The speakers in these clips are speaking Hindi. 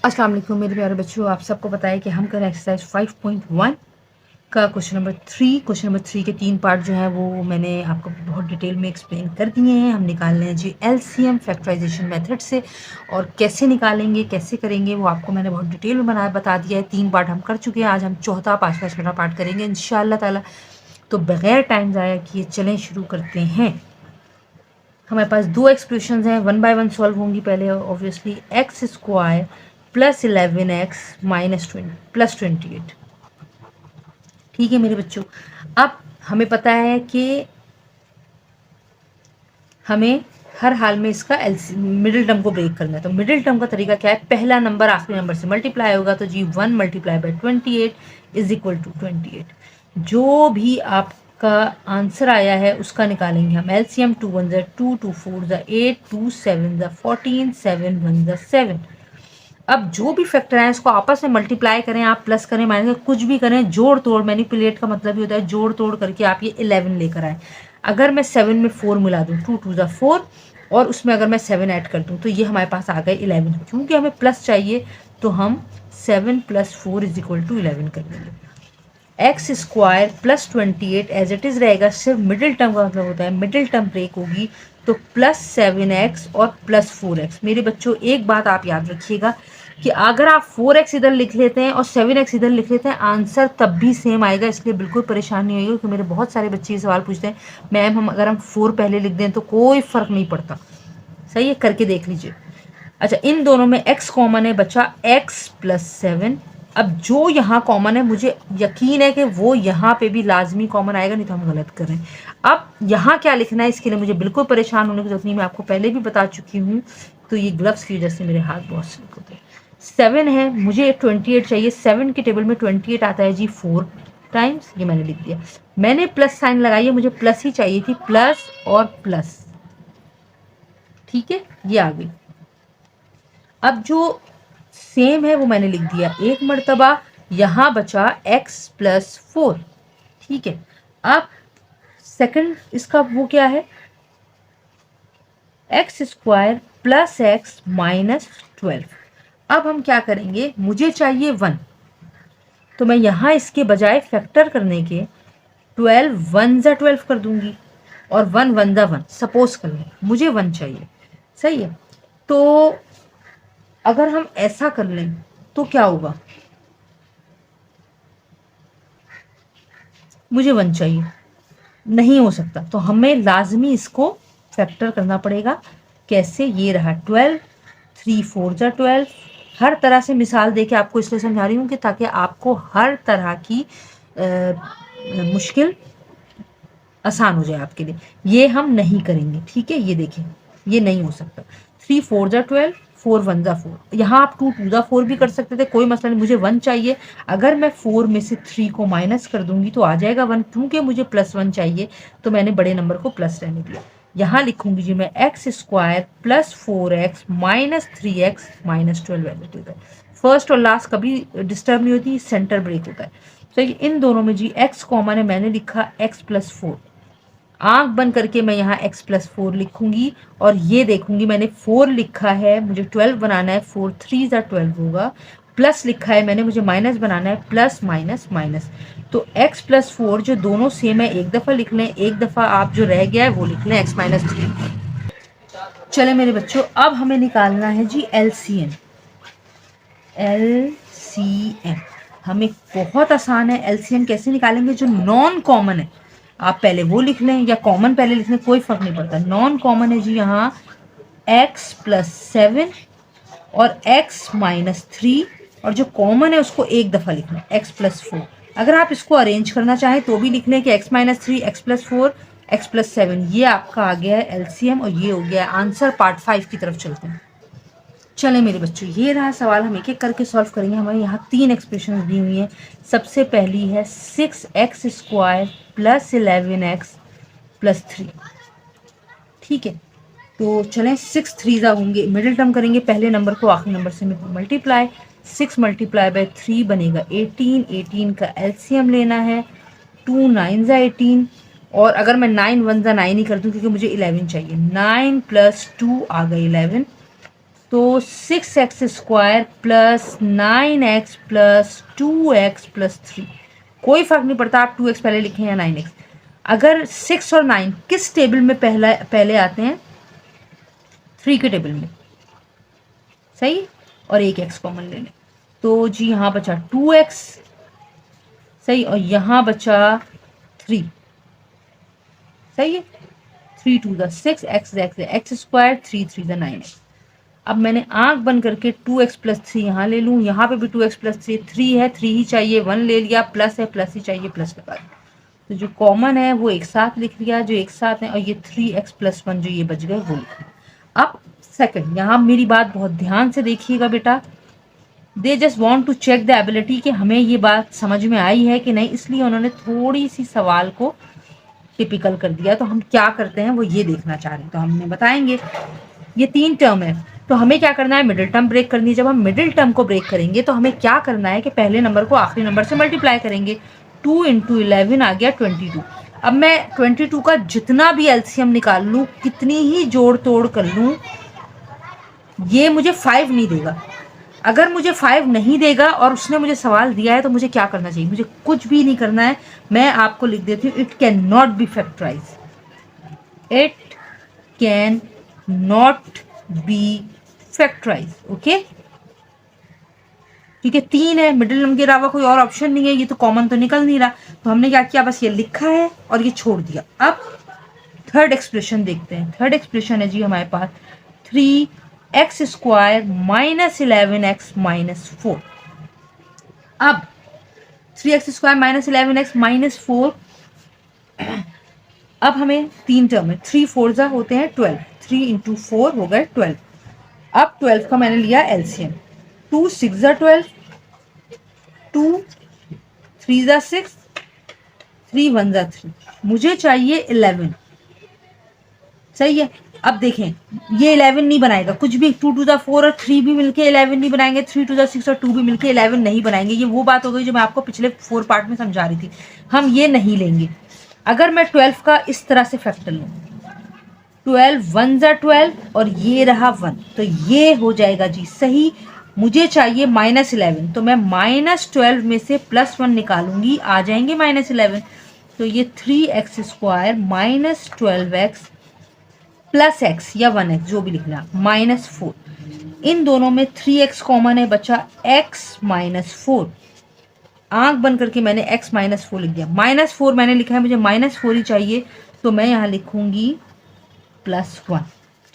अस्सलाम वालेकुम मेरे प्यारे बच्चों, आप सबको पता है कि हम करें एक्सरसाइज 5.1 का क्वेश्चन नंबर 3। क्वेश्चन नंबर 3 के 3 पार्ट जो है वो मैंने आपको बहुत डिटेल में एक्सप्लेन कर दिए हैं। हम निकाल रहे हैं जी एलसीएम फैक्टराइजेशन मेथड से, और कैसे निकालेंगे कैसे करेंगे वो आपको मैंने बहुत डिटेल में बता दिया है। 3 पार्ट हम कर चुके हैं, आज हम चौथा, पाँचवा, छठा पार्ट करेंगे इंशाअल्लाह ताला। तो बगैर टाइम ज़ाया किए चलें शुरू करते हैं। हमारे पास दो एक्सप्रेशन हैं, वन बाय वन सॉल्व होंगी। पहले obviously x square plus 11x minus 20 plus 28। ठीक है मेरे बच्चों, अब हमें पता है कि हमें हर हाल में इसका मिडिल टर्म को ब्रेक करना है। तो मिडिल टर्म का तरीका क्या है, पहला नंबर आखिरी नंबर से मल्टीप्लाई होगा। तो जी 1 multiply by 28 is equal to 28। जो भी आपका आंसर आया है उसका निकालेंगे हम एलसीएम। 2 1 2, 2 4 8, 2 7 14, 7 1 7। अब जो भी फैक्टर है इसको आपस में मल्टीप्लाई करें, आप प्लस करें माइनस करें कुछ भी करें, जोड़ तोड़, मैनिपुलेट का मतलब ही होता है जोड़ तोड़ करके आप ये 11 लेकर आए। अगर मैं 7 में 4 मिला दूँ, 2 2 4, और उसमें अगर मैं 7 ऐड कर दूँ तो ये हमारे पास आ गए 11। क्योंकि हमें प्लस चाहिए तो हम 7 + 4 इज इक्वल टू 11 कर लेंगे। X square plus 28 as it is रहेगा, सिर्फ मिडिल टर्म का मतलब होता है मिडिल टर्म ब्रेक होगी तो प्लस 7x और प्लस 4x। मेरे बच्चों एक बात आप याद रखिएगा कि अगर आप 4x इधर लिख लेते हैं और 7x इधर लिख लेते हैं आंसर तब भी सेम आएगा, इसलिए बिल्कुल परेशान नहीं होगी। क्योंकि मेरे बहुत सारे बच्चे ये सवाल पूछते हैं मैम हम अगर हम 4 पहले लिख दें तो कोई फ़र्क नहीं पड़ता। सही है, करके देख लीजिए। अच्छा, इन दोनों में x कॉमन है, बचा x + 7। अब जो यहाँ कॉमन है मुझे यकीन है कि वो यहाँ पे भी लाजमी कॉमन आएगा, नहीं तो हम गलत कर रहे हैं। अब यहाँ क्या लिखना है इसके लिए मुझे बिल्कुल परेशान होने की जरूरत नहीं, मैं आपको पहले भी बता चुकी हूँ। तो ये ग्लव्स की वजह से मेरे हाथ बहुत स्लिप होते हैं। 7 है, मुझे 28 चाहिए। 7 के टेबल में 28 आता है जी 4 टाइम्स, ये मैंने लिख दिया। मैंने प्लस साइन लगाई है, मुझे प्लस ही चाहिए थी, प्लस और प्लस। ठीक है, ये आ गई। अब जो सेम है वो मैंने लिख दिया एक मर्तबा, यहाँ बचा x + 4। ठीक है, अब सेकंड इसका वो क्या है, X square plus x minus 12। अब हम क्या करेंगे, मुझे चाहिए 1, तो मैं यहाँ इसके बजाय फैक्टर करने के 12 1 ज़ा 12 कर दूंगी और 1 1 ज़ा 1। सपोज कर लें मुझे 1 चाहिए, सही है। तो अगर हम ऐसा कर लें तो क्या होगा, मुझे 1 चाहिए, नहीं हो सकता, तो हमें लाजमी इसको फैक्टर करना पड़ेगा। कैसे, ये रहा 12, 3 4 ज़ा 12। हर तरह से मिसाल देके आपको इसलिए समझा रही हूँ कि ताकि आपको हर तरह की मुश्किल आसान हो जाए आपके लिए। ये हम नहीं करेंगे, ठीक है। ये देखें, ये नहीं हो सकता। 3 4 ज़ा 12, 4 1 ज़ा 4। यहाँ आप 2 2 ज़ा 4 भी कर सकते थे, कोई मसला नहीं। मुझे 1 चाहिए, अगर मैं 4 में से 3 को माइनस कर दूंगी तो आ जाएगा 1। क्योंकि मुझे +1 चाहिए तो मैंने बड़े नंबर को प्लस रहने दिया। यहाँ लिखूंगी जी मैं x square plus 4x minus 3x minus 12। First और लास्ट कभी डिस्टर्ब नहीं होती, सेंटर ब्रेक होता है। तो इन दोनों में जी x कॉमन है, मैंने लिखा x + 4। आंख बंद करके मैं यहाँ x + 4 लिखूंगी और ये देखूंगी मैंने 4 लिखा है, मुझे 12 बनाना है, 4 3 ज़ा 12 होगा। प्लस लिखा है मैंने, मुझे माइनस बनाना है, प्लस माइनस माइनस। तो x + 4 जो दोनों सेम है एक दफ़ा लिख लें, एक दफ़ा आप जो रह गया है वो लिख लें x - 3। चले मेरे बच्चों, अब हमें निकालना है जी LCM। LCM हमें बहुत आसान है। LCM कैसे निकालेंगे, जो नॉन कॉमन है आप पहले वो लिख लें या कॉमन पहले लिख लें, कोई फर्क नहीं पड़ता। नॉन कॉमन है जी यहाँ x + 7 और x - 3, और जो कॉमन है उसको एक दफ़ा लिखना x + 4। अगर आप इसको अरेंज करना चाहें तो भी लिख लें कि x - 3, x + 4, x + 7। ये आपका आ गया है LCM और ये हो गया है आंसर। पार्ट 5 की तरफ चलते हैं। चलें मेरे बच्चों, ये रहा सवाल, हम एक एक करके सॉल्व करेंगे। हमारे यहाँ 3 एक्सप्रेशन दी हुई हैं। सबसे पहली है 6x square plus 11x plus 3। ठीक है, तो चलें 6 3 ज़ा होंगे, मिडिल टर्म करेंगे, पहले नंबर को आखिरी नंबर से मल्टीप्लाई। 6 × 3 बनेगा 18। 18 का एलसीएम लेना है, 2 9 ज़ा 18। और अगर मैं 9 1 ज़ा 9 ही कर दूँ क्योंकि मुझे 11 चाहिए, 9 + 2 आ गए 11। तो 6x² plus 9x plus 2x plus 3, कोई फर्क नहीं पड़ता आप 2x पहले लिखें या 9x। अगर 6 और 9 किस टेबल में पहले आते हैं? 3 के टेबल में, सही। और एक x कॉमन ले लें, तो जी यहाँ बचा 2x, सही, और यहाँ बचा 3, सही है। 3 2 the 6, x x², 3 3 the 9x। अब मैंने आंख बंद करके 2x प्लस 3 यहाँ ले लूँ, यहाँ पे भी 2x प्लस 3 है, 3 ही चाहिए, 1 ले लिया, प्लस है, प्लस ही चाहिए, प्लस लगा दिया। तो जो कॉमन है वो एक साथ लिख लिया, जो एक साथ है, और ये 3x प्लस 1 जो ये बच गए वो लिख लिया। अब सेकंड, यहाँ मेरी बात बहुत ध्यान से देखिएगा बेटा, they just want to check the ability कि हमें ये बात समझ में आई है कि नहीं, इसलिए उन्होंने थोड़ी सी सवाल को टिपिकल कर दिया। तो हम क्या करते हैं वो ये देखना चाह रहे हैं, तो हमने बताएंगे ये 3 टर्म है, तो हमें क्या करना है? मिडिल टर्म ब्रेक करनी है। जब हम मिडिल टर्म को ब्रेक करेंगे तो हमें क्या करना है कि पहले नंबर को आखिरी नंबर से मल्टीप्लाई करेंगे। 2 × 11 आ गया 22। अब मैं 22 का जितना भी एलसीएम निकाल लूँ, कितनी ही जोड़ तोड़ कर लूँ, ये मुझे 5 नहीं देगा। अगर मुझे 5 नहीं देगा और उसने मुझे सवाल दिया है तो मुझे क्या करना चाहिए? मुझे कुछ भी नहीं करना है, मैं आपको लिख देती हूँ, it can not be factorise, it can not be factorise. Okay, ठीक है, 3 है, मिडिल नंबर के अलावा कोई और ऑप्शन नहीं है, ये तो कॉमन तो निकल नहीं रहा, तो हमने क्या किया? बस ये लिखा है और ये छोड़ दिया। अब थर्ड एक्सप्रेशन देखते हैं। थर्ड एक्सप्रेशन है जी हमारे पास 3x² माइनस 11x माइनस 4। अब 3x² माइनस 11x माइनस 4, अब हमें 3 टर्म है, 3 4 होते हैं 12, 3 × 4 हो गए 12। अब 12 का मैंने लिया एलसीएम, 2 6 12, 2 3 6, 3 1 3, मुझे चाहिए 11, सही है। अब देखें, ये 11 नहीं बनाएगा कुछ भी, 2 2 4 और 3 भी मिलके 11 नहीं बनाएंगे, 3 2 6 और 2 भी मिलके 11 नहीं बनाएंगे। ये वो बात हो गई जो मैं आपको पिछले 4 पार्ट में समझा रही थी, हम ये नहीं लेंगे। अगर मैं 12 का इस तरह से फैक्टर लूँ, 12 1 12 और ये रहा 1, तो ये हो जाएगा जी सही। मुझे चाहिए -11, तो मैं -12 में से +1 निकालूंगी, आ जाएंगे -11, तो ये 3x² minus 12x plus x या 1x जो भी लिखना, -4। इन दोनों में 3x कॉमन है, बचा x -4। आंख बंद करके मैंने x -4 लिख दिया, -4 मैंने लिखा है, मुझे -4 ही चाहिए, तो मैं यहाँ लिखूंगी +1।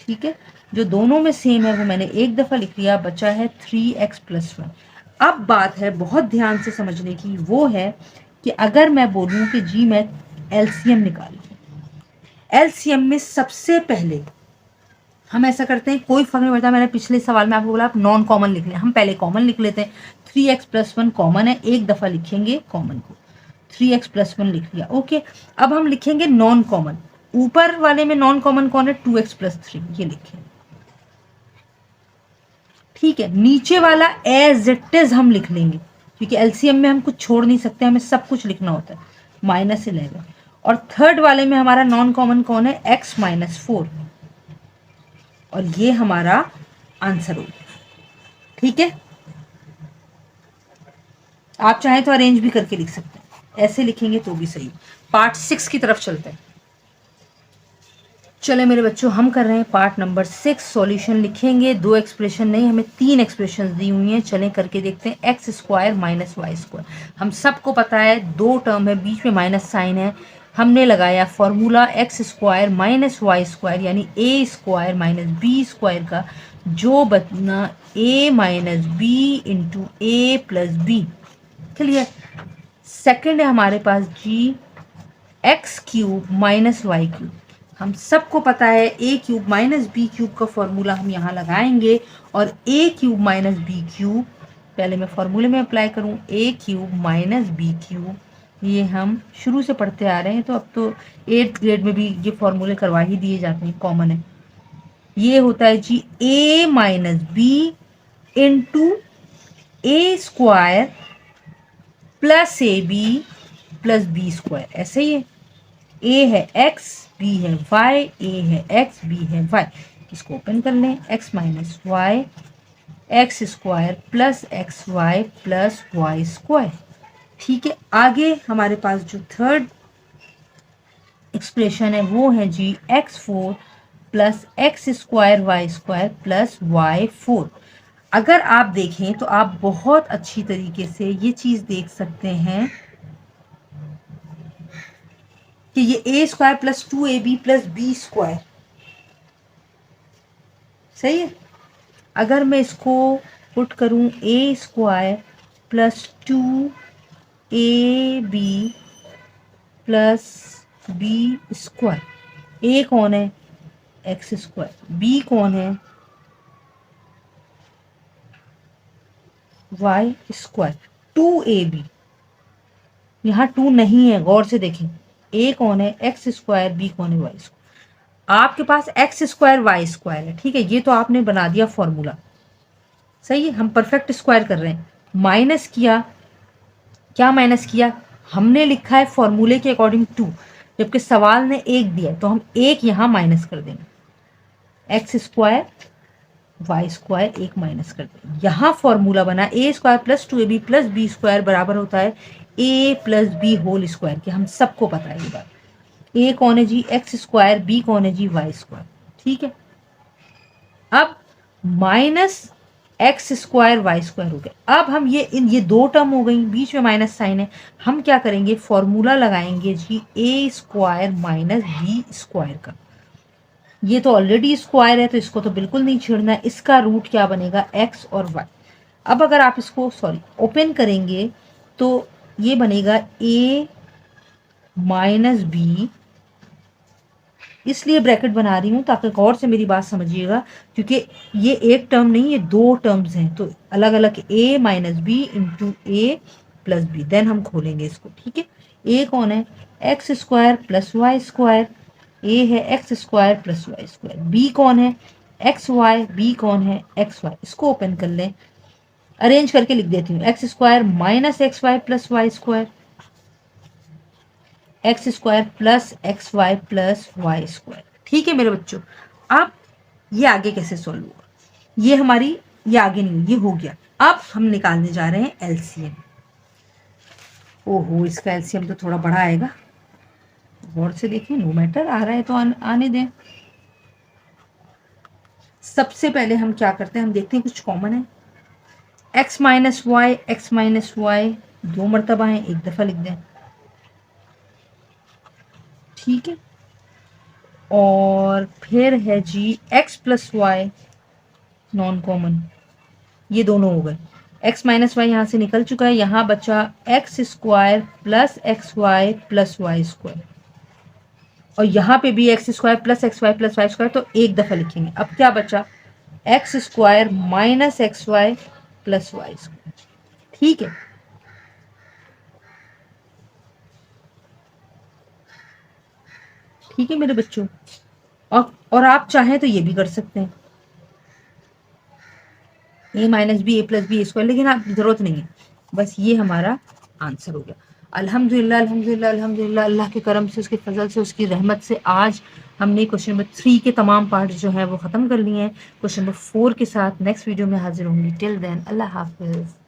ठीक है, जो दोनों में सेम है वो मैंने एक दफ़ा लिख लिया, बचा है 3x + 1। अब बात है बहुत ध्यान से समझने की, वो है कि अगर मैं बोलूँ कि जी मैं एलसीएम निकालूँ, एलसीएम में सबसे पहले हम ऐसा करते हैं, कोई फर्क नहीं पड़ता, मैंने पिछले सवाल में आपको बोला आप नॉन कॉमन लिख लें, हम पहले कॉमन लिख लेते हैं। 3x + 1 कॉमन है, एक दफ़ा लिखेंगे कॉमन को, 3x + 1 लिख लिया। ओके, अब हम लिखेंगे नॉन कॉमन, ऊपर वाले में नॉन कॉमन कौन है? 2x + 3, ये लिखेंगे। ठीक है, नीचे वाला एज इट इज हम लिख लेंगे, क्योंकि एलसीएम में हम कुछ छोड़ नहीं सकते, हमें सब कुछ लिखना होता है, -11। और थर्ड वाले में हमारा नॉन कॉमन कौन है? x -4, और ये हमारा आंसर होगा। ठीक है, आप चाहें तो अरेंज भी करके लिख सकते हैं, ऐसे लिखेंगे तो भी सही। पार्ट 6 की तरफ चलते हैं। चले मेरे बच्चों, हम कर रहे हैं पार्ट नंबर 6। सॉल्यूशन लिखेंगे, 2 एक्सप्रेशन नहीं, हमें 3 एक्सप्रेशन दी हुई हैं। चलें करके देखते हैं। x² माइनस y², हम सबको पता है 2 टर्म है, बीच में माइनस साइन है, हमने लगाया फॉर्मूला x² माइनस y² यानी a² माइनस b² का, जो बना a minus b into a plus b. Clear. Second है हमारे पास जी x³ माइनस y³, हम सबको पता है a³ माइनस b³ का फॉर्मूला हम यहाँ लगाएंगे, और a³ माइनस b³ पहले मैं फॉर्मूले में अप्लाई करूँ, a³ माइनस b³, ये हम शुरू से पढ़ते आ रहे हैं, तो अब तो 8th ग्रेड में भी ये फॉर्मूले करवा ही दिए जाते हैं, कॉमन है। ये होता है जी a minus b into a² plus ab plus b², ऐसे ही है। a है x, b है y, a है x, b है y। इसको ओपन कर लें, x minus y x square plus x y plus Y square. ठीक है, आगे हमारे पास जो थर्ड एक्सप्रेशन है वो है जी x4 plus x square Y square plus y 4। अगर आप देखें तो आप बहुत अच्छी तरीके से ये चीज देख सकते हैं कि ये A square plus 2ab plus B square सही है। अगर मैं इसको पुट करूं A square plus 2ab plus B square, A कौन है एक्स स्क्वायर, बी कौन है वाई स्क्वायर, 2ab, यहाँ 2 नहीं है, गौर से देखें, ए कौन है एक्स स्क्वायर, बी कौन है वाई स्क्वायर। आपके पास एक्स स्क्वायर वाई स्क्वायर है, ठीक है, ये तो आपने बना दिया फॉर्मूला, सही है, हम परफेक्ट स्क्वायर कर रहे हैं। माइनस किया, क्या माइनस किया, हमने लिखा है फॉर्मूले के अकॉर्डिंग 2, जबकि सवाल ने 1 दिया तो हम 1 यहाँ माइनस कर देंगे, X square Y square 1 minus कर देंगे। यहाँ फॉर्मूला बना A square plus 2ab plus B square बराबर होता है A plus B whole square के, हम सबको पता है ये बात। ए कौन है जी एक्स स्क्वायर, बी कौन है जी वाई स्क्वायर, ठीक है। अब minus x square Y square हो गया। अब हम ये 2 टर्म हो गई, बीच में माइनस साइन है, हम क्या करेंगे फॉर्मूला लगाएंगे जी ए स्क्वायर माइनस बी स्क्वायर का। ये तो ऑलरेडी स्क्वायर है तो इसको तो बिल्कुल नहीं छेड़ना है, इसका रूट क्या बनेगा एक्स और वाई। अब अगर आप इसको ओपन करेंगे तो ये बनेगा ए माइनस बी, इसलिए ब्रैकेट बना रही हूँ ताकि गौर से मेरी बात समझिएगा, क्योंकि ये एक टर्म नहीं, ये 2 टर्म्स हैं तो अलग अलग, A minus B into A plus B, then हम खोलेंगे इसको, ठीक है। ए कौन है X square plus Y square, A है X square plus Y square, B कौन है एक्स वाई, बी कौन है एक्स वाई। इसको ओपन कर लें, अरेंज करके लिख देती हूँ, x square minus x y plus Y square, x square plus x y plus Y square, ठीक है मेरे बच्चों। अब ये आगे कैसे सॉल्व हुआ, ये हमारी, ये आगे नहीं, ये हो गया। अब हम निकालने जा रहे हैं एलसीएम। ओहो, इसका एलसीएम तो थोड़ा बड़ा आएगा, गौर से देखें, नो मैटर, आ रहा है तो आने दें। सबसे पहले हम क्या करते हैं, हम देखते हैं कुछ कॉमन है, एक्स माइनस वाई 2 मरतबा है, एक दफा लिख दें, ठीक है। और फिर है जी x plus y non common, ये दोनों हो गए, x माइनस वाई यहाँ से निकल चुका है, यहाँ बचा x square plus x y plus Y square, और यहाँ पे भी x square plus x y plus Y square, तो एक दफा लिखेंगे। अब क्या बचा x square minus x y plus Y square, ठीक है। ठीक है मेरे बच्चों, और आप चाहें तो ये भी कर सकते हैं, ए माइनस बी ए प्लस बी स्क्वायर, लेकिन आप जरूरत नहीं है, बस ये हमारा आंसर हो गया। अल्हम्दुलिल्लाह अल्हम्दुलिल्लाह अल्हम्दुलिल्लाह, अल्लाह के करम से, उसके फजल से, उसकी रहमत से आज हमने क्वेश्चन नंबर 3 के तमाम पार्ट जो है वो ख़त्म कर लिए हैं। क्वेश्चन नंबर 4 के साथ नेक्स्ट वीडियो में हाजिर होंगी। टिल देन अल्लाह हाफिज़।